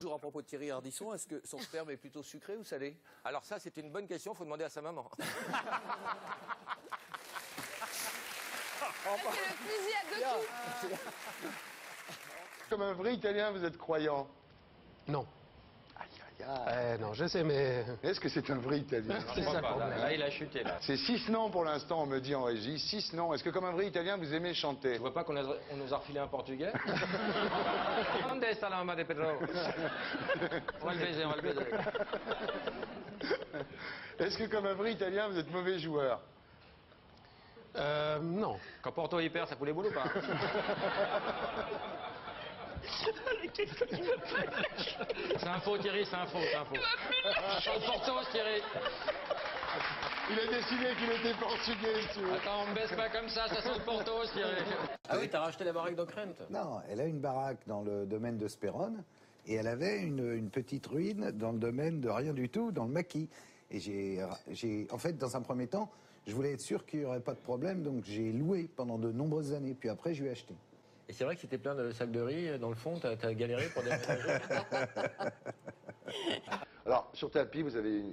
Toujours à propos de Thierry Ardisson, est-ce que son sperme est plutôt sucré ou salé? Alors ça, c'est une bonne question, il faut demander à sa maman. C'est le fusil à deux coups. Comme un vrai Italien, vous êtes croyant? Non. Aïe, aïe, aïe. Non, je sais, mais... Est-ce que c'est un vrai Italien? C'est ça le problème. Là, il a chuté, là. C'est 6 noms pour l'instant, on me dit en régie. 6 noms. Est-ce que comme un vrai Italien, vous aimez chanter? Tu vois pas qu'on nous a refilé un portugais? Onde está la mamma de Pedro? On va le baiser, on va le baiser. Est-ce que comme un vrai Italien, vous êtes mauvais joueur? Non. Quand Porto y perd, ça fout les boules ou pas? C'est un faux, Thierry, c'est un faux, c'est un faux. Porto, Thierry. Il a décidé qu'il était portugais, tu vois. Attends, on me baisse pas comme ça sent le Porto, Thierry. Ah oui, t'as racheté la baraque d'Ockrent? Non, elle a une baraque dans le domaine de Spérone et elle avait une petite ruine dans le domaine de rien du tout, dans le maquis. Et en fait, dans un premier temps, je voulais être sûr qu'il n'y aurait pas de problème, donc j'ai loué pendant de nombreuses années. Puis après, je lui ai acheté. Et c'est vrai que c'était plein de sacs de riz dans le fond, t'as galéré pour déménager. Alors, sur tapis, vous avez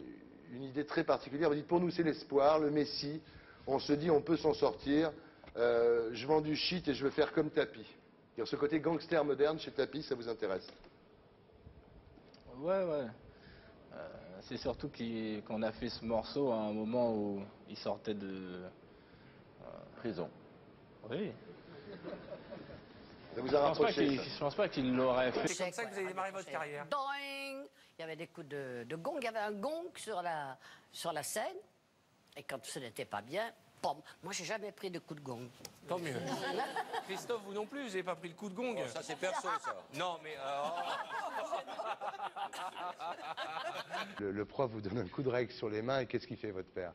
une idée très particulière. Vous dites, pour nous, c'est l'espoir, le Messi. On se dit, on peut s'en sortir. Je vends du shit et je veux faire comme Tapis. Ce côté gangster moderne chez Tapis, ça vous intéresse? Ouais. C'est surtout qu'on a fait ce morceau à un moment où il sortait de... Prison. Oui. Ça vous a rapproché, ça. Je pense pas qu'il l'aurait fait. C'est comme ça que vous avez démarré votre carrière. Doing. Il y avait des coups de gong, il y avait un gong sur la scène. Et quand ce n'était pas bien, pom. Moi, j'ai jamais pris de coup de gong. Tant mieux. Christophe, vous non plus, vous n'avez pas pris le coup de gong. Oh, ça, c'est perso, ça. Non, mais... Le prof vous donne un coup de règle sur les mains et qu'est-ce qu'il fait, votre père?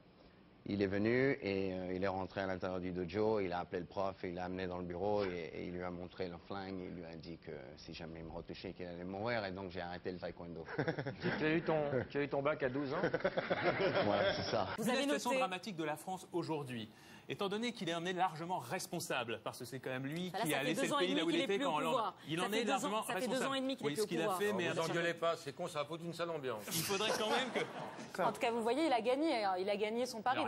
Il est venu et il est rentré à l'intérieur du dojo, il a appelé le prof, il l'a amené dans le bureau et il lui a montré le flingue, il lui a dit que si jamais il me retouchait qu'il allait mourir et donc j'ai arrêté le taekwondo. Tu as eu ton bac à 12 ans? Voilà, c'est ça. Vous avez la situation dramatique de la France aujourd'hui, étant donné qu'il est emmené largement responsable, parce que c'est quand même lui qui a laissé le pays là où il était quand Hollande. Il en est largement responsable. Ça fait 2 ans et demi qu'il est plus au pouvoir. Mais vous engueulez pas, c'est con, ça va foutre une sale ambiance. Il faudrait quand même que... En tout cas, vous voyez, il a gagné. Il a gagné son pari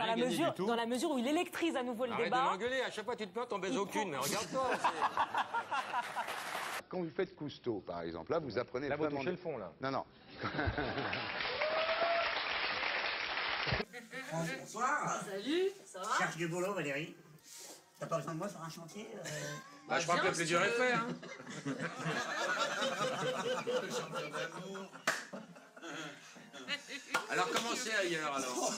dans la mesure où il électrise à nouveau le Arrête débat. de l'engueuler, à chaque fois tu te plains, t'en baises aucune. Regarde-toi. Quand vous faites Cousteau, par exemple, là, vous apprenez Là, vous vraiment... touchez le fond, là. Non. Bonsoir. Salut, ça va? Cherche du boulot, Valérie. T'as pas besoin de moi sur un chantier Je crois que le plus dur est fait, hein. Alors, comment c'est ailleurs, alors?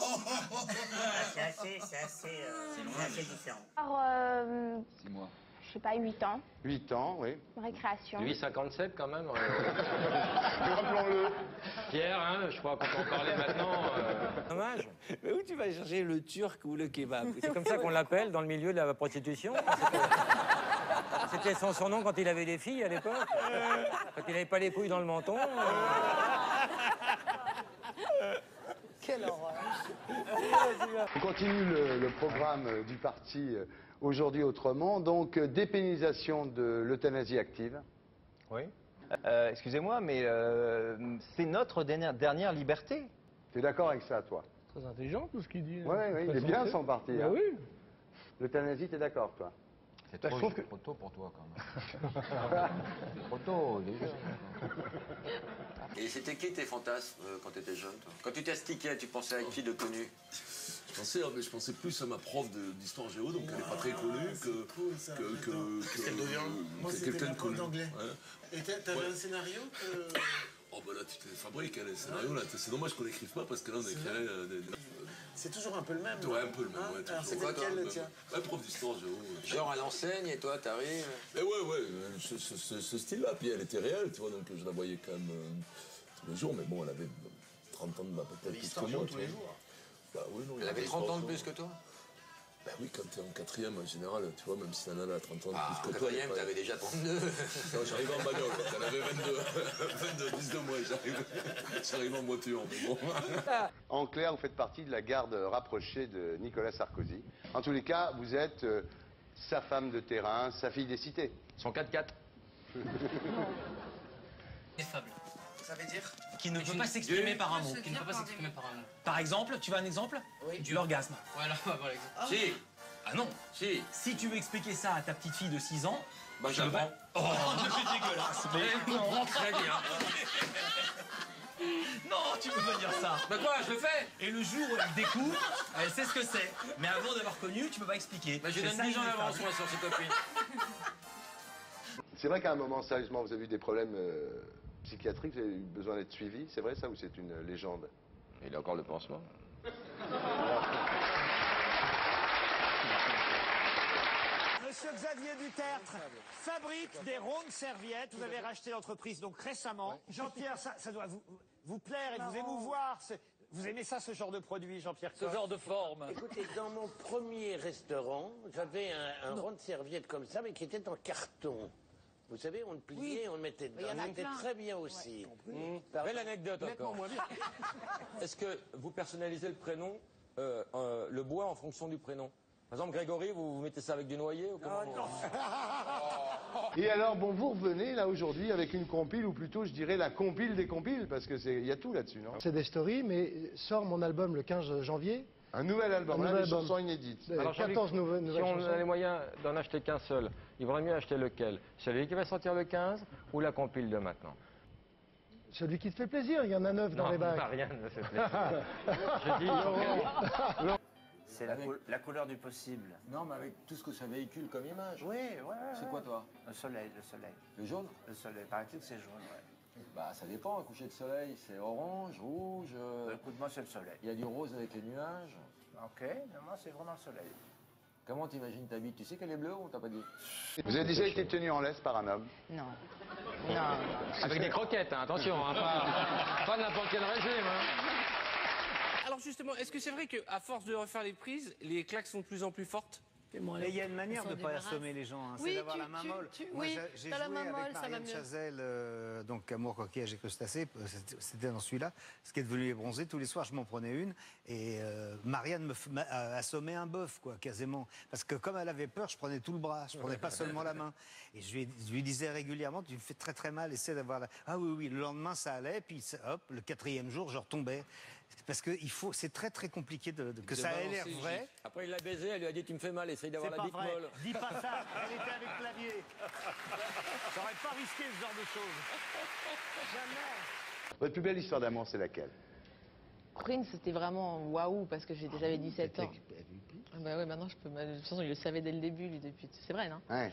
C'est assez différent. Alors, 6 mois. je sais pas, 8 ans, 8 ans, oui. récréation. 8,57 quand même. Rappelons-le. Pierre, hein, je crois qu'on peut en parler maintenant. Dommage. Mais où tu vas chercher le turc ou le kebab? C'est comme ça qu'on l'appelle dans le milieu de la prostitution. C'était son surnom quand il avait des filles à l'époque. Quand il n'avait pas les couilles dans le menton. Quelle horreur. On continue le programme du parti Aujourd'hui Autrement. Donc, dépénalisation de l'euthanasie active. Oui. Excusez-moi, mais c'est notre dernière liberté. Tu es d'accord avec ça, toi? Très intelligent, tout ce qu'il dit. Oui, il est bien son parti. Bah hein. oui. L'euthanasie, tu es d'accord, toi? C'est trop tôt pour toi, quand même. Trop tôt, déjà. Et c'était qui tes fantasmes quand t'étais jeune, toi? Quand tu t'astiquais, tu pensais à qui de connu? Je pensais plus à ma prof d'histoire géo, donc elle n'est pas très connue, que quelqu'un de connu. D'anglais. Et t'avais un scénario que... Oh bah là tu te fabriques les scénarios là, c'est dommage qu'on l'écrive pas parce que là on écrirait C'est toujours un peu le même. Ouais, un peu le même, ouais. Alors c'était lequel le tien? Ouais, prof d'histoire géo. Genre à l'enseigne et toi t'arrives? Mais ouais, ce style-là, puis elle était réelle, tu vois, donc je la voyais quand même tous les jours, mais bon, elle avait 30 ans de peut-être plus que moi. Tous les jours. Bah oui, non. Elle avait 30 ans de plus que toi? Ben oui, quand t'es en quatrième, en général, tu vois, même si la nana a 30 ans de plus que en toi... quatrième, t'avais déjà 32. Non, j'arrivais en bagnole, quand elle avait 22, 10 de moins, j'arrivais en voiture, mais bon. En clair, vous faites partie de la garde rapprochée de Nicolas Sarkozy. En tous les cas, vous êtes sa femme de terrain, sa fille des cités. Son 4x4. Ineffable. Ça veut dire? Qui ne peut pas s'exprimer par un mot. Qui ne peut pas s'exprimer par un mot. Par exemple, tu veux un exemple? Oui. L'orgasme. Voilà, voilà. Si. Ah non. Si. Si tu veux expliquer ça à ta petite fille de 6 ans, bah je le prends. Oh, c'est dégueulasse. Mais elle comprend très bien. Non, tu peux pas dire ça. Bah quoi, je le fais. Et le jour où elle découvre, elle sait ce que c'est. Mais avant d'avoir connu, tu peux pas expliquer. Bah je donne 10 ans d'avance, moi, sur ses copines. C'est vrai qu'à un moment, sérieusement, vous avez eu des problèmes psychiatriques, vous avez eu besoin d'être suivi, c'est vrai ça ou c'est une légende? Il a encore le pansement. Monsieur Xavier Dutertre fabrique des rondes serviettes. Vous avez racheté l'entreprise donc récemment. Jean-Pierre, ça doit vous plaire et vous émouvoir. Vous aimez ça, ce genre de produit, Jean-Pierre? Ce genre de forme. Écoutez, dans mon premier restaurant, j'avais un rond de serviette comme ça, mais qui était en carton. Vous savez, on le pliait, on le mettait dedans. C'était très bien aussi. Belle anecdote encore. Est-ce que vous personnalisez le prénom, le bois en fonction du prénom? Par exemple, Grégory, vous mettez ça avec du noyer ou comment Et alors, bon, vous revenez là aujourd'hui avec une compile, ou plutôt, je dirais, la compile des compiles, parce que il y a tout là-dessus, non? C'est des stories, mais sort mon album le 15 janvier. Un nouvel album, des chansons inédites. Alors, 14 nouvelles si on chansons. a les moyens d'en acheter qu'un seul, il vaudrait mieux acheter lequel? Celui qui va sortir le 15 ou la compile de maintenant? Celui qui te fait plaisir, il y en a 9 dans les bacs. Non, rien ne me fait plaisir. Je dis... C'est la couleur du possible. Non, mais avec tout ce que ça véhicule comme image. Oui. C'est quoi, toi? Le soleil. Le jaune? Le soleil, paraît-il que c'est jaune, ouais. Bah, ça dépend, un coucher de soleil, c'est orange, rouge... Écoute, moi, c'est le soleil. Il y a du rose avec les nuages. Ok, moi, c'est vraiment le soleil. Comment t'imagines ta vie? Tu sais qu'elle est bleue ou on t'a pas dit? Vous avez déjà été tenu en laisse par un homme? Non. Avec des croquettes, hein, attention, hein, pas n'importe quel régime. Hein. Alors justement, est-ce que c'est vrai qu'à force de refaire les prises, les claques sont de plus en plus fortes? Mais il y a une manière de ne pas assommer les gens, hein, c'est d'avoir la main molle. Moi, j'ai joué avec Marianne Chazelle, donc Amour, coquillage et crustacés, c'était dans celui-là, ce qui est devenu les bronzés. Tous les soirs, je m'en prenais une, et Marianne m'a assommé un bœuf, quoi, quasiment. Parce que comme elle avait peur, je prenais tout le bras, je prenais pas seulement la main. Et je lui disais régulièrement, tu me fais très très mal, essaie d'avoir la... Ah oui, le lendemain ça allait, puis hop, le 4e jour, je retombais. Parce que c'est très très compliqué que ça ait l'air vrai. Après il l'a baisé, elle lui a dit tu me fais mal, essaye d'avoir la bite molle. Dis pas ça, elle était avec Clavier. J'aurais pas risqué ce genre de choses. Jamais. Votre plus belle histoire d'amour, c'est laquelle? Prince, c'était vraiment waouh, parce que j'avais 17 ans. Bah ouais, maintenant je peux. De toute façon, il le savait dès le début, lui, depuis. C'est vrai, non? Ouais.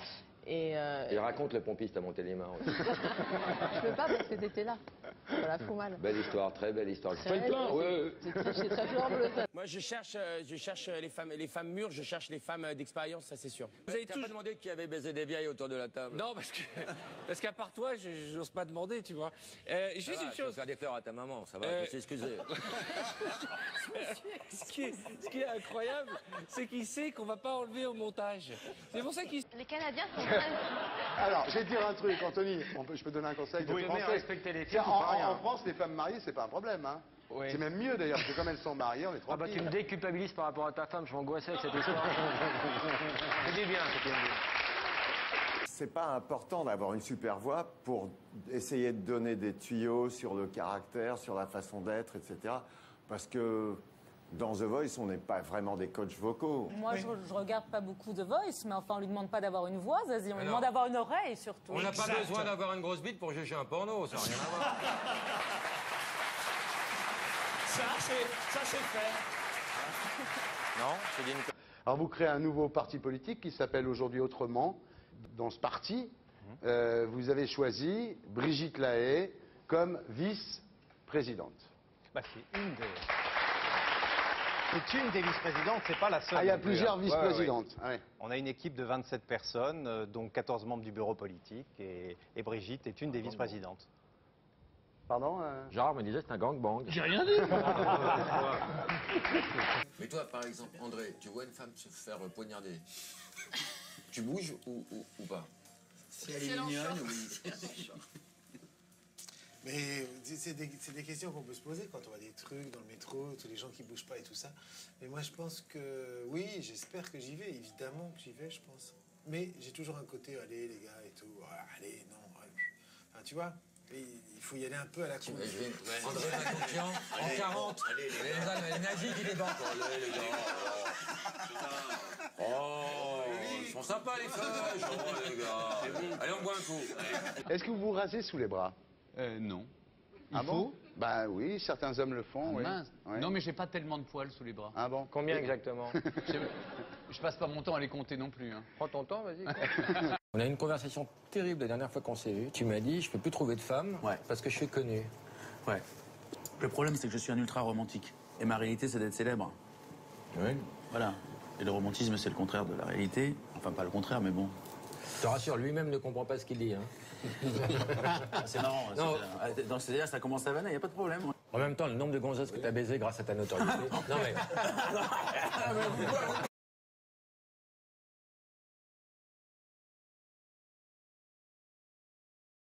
Il raconte le pompiste à Montélimar. Je peux pas parce que t'étais là. Ça la fout mal. Belle histoire, très belle histoire. Tu fais le plein, ouais. C'est très fort le temps. Moi, je cherche les femmes mûres, je cherche les femmes d'expérience, ça c'est sûr. Vous avez pas demandé qui avait baisé des vieilles autour de la table? Non, parce qu'à part toi, je n'ose pas demander, tu vois. Juste une chose. Faire des fleurs à ta maman, ça va, je t'excuser. Ce qui est incroyable, c'est qu'il sait qu'on va pas enlever au montage. C'est pour ça qu'il... Les Canadiens sont... Alors, je vais te dire un truc, Anthony, je peux donner un conseil de Français. Respecter les filles, en France, les femmes mariées, c'est pas un problème, hein. Oui. C'est même mieux d'ailleurs, parce que comme elles sont mariées, on est tranquille. Ah bah tu me déculpabilises par rapport à ta femme, je m'angoissais avec cette histoire. C'est du bien, c'était bien. C'est pas important d'avoir une super voix pour essayer de donner des tuyaux sur le caractère, sur la façon d'être, etc. Parce que dans The Voice, on n'est pas vraiment des coachs vocaux. Moi, je regarde pas beaucoup The Voice, mais enfin, on lui demande pas d'avoir une voix, Zazie, on lui demande d'avoir une oreille, surtout. On n'a pas besoin d'avoir une grosse bite pour juger un porno, ça n'a rien à voir. Ça, c'est fait. Non, c'est bien. Alors, vous créez un nouveau parti politique qui s'appelle aujourd'hui Autrement. Dans ce parti, vous avez choisi Brigitte Lahaie comme vice-présidente. Bah, c'est une des vice-présidentes, c'est pas la seule. Ah, il y a plusieurs vice-présidentes. Ouais, ouais. Ouais. On a une équipe de 27 personnes, dont 14 membres du bureau politique, et Brigitte est une des vice-présidentes. Pardon Genre, me disait c'est un gangbang. J'ai rien dit. Mais toi, par exemple, André, tu vois une femme se faire poignarder. Tu bouges ou pas? Si elle est mignonne, oui. Mais c'est des questions qu'on peut se poser quand on voit des trucs dans le métro, tous les gens qui bougent pas et tout ça. Mais moi, je pense que oui, j'espère que j'y vais. Évidemment que j'y vais, je pense. Mais j'ai toujours un côté, allez les gars et tout, allez, non. Enfin, tu vois, Il faut y aller un peu à la cool. André Manoukian, en 40, les nazis qui débarquent. Allez, les gars. Oh, ils sont sympas, les feuilles. Oh, les gars. Allez, on boit un coup. Est-ce que vous vous rasez sous les bras? Non. Ah bon? Bah oui, certains hommes le font. Oui. Mince. Ouais. Non, mais j'ai pas tellement de poils sous les bras. Ah bon? Combien exactement? Je passe pas mon temps à les compter non plus. Hein. Prends ton temps, vas-y. On a eu une conversation terrible la dernière fois qu'on s'est vu. Tu m'as dit, je peux plus trouver de femme parce que je suis connu. Ouais. Le problème, c'est que je suis un ultra romantique. Et ma réalité, c'est d'être célèbre. Oui. Voilà. Et le romantisme, c'est le contraire de la réalité. Enfin, pas le contraire, mais bon. Je te rassure, lui-même ne comprend pas ce qu'il dit. Hein. C'est marrant. C'est-à-dire, ça commence à vanner, il n'y a pas de problème. En même temps, le nombre de gonzesses que tu as baisé grâce à ta notoriété. Non, mais...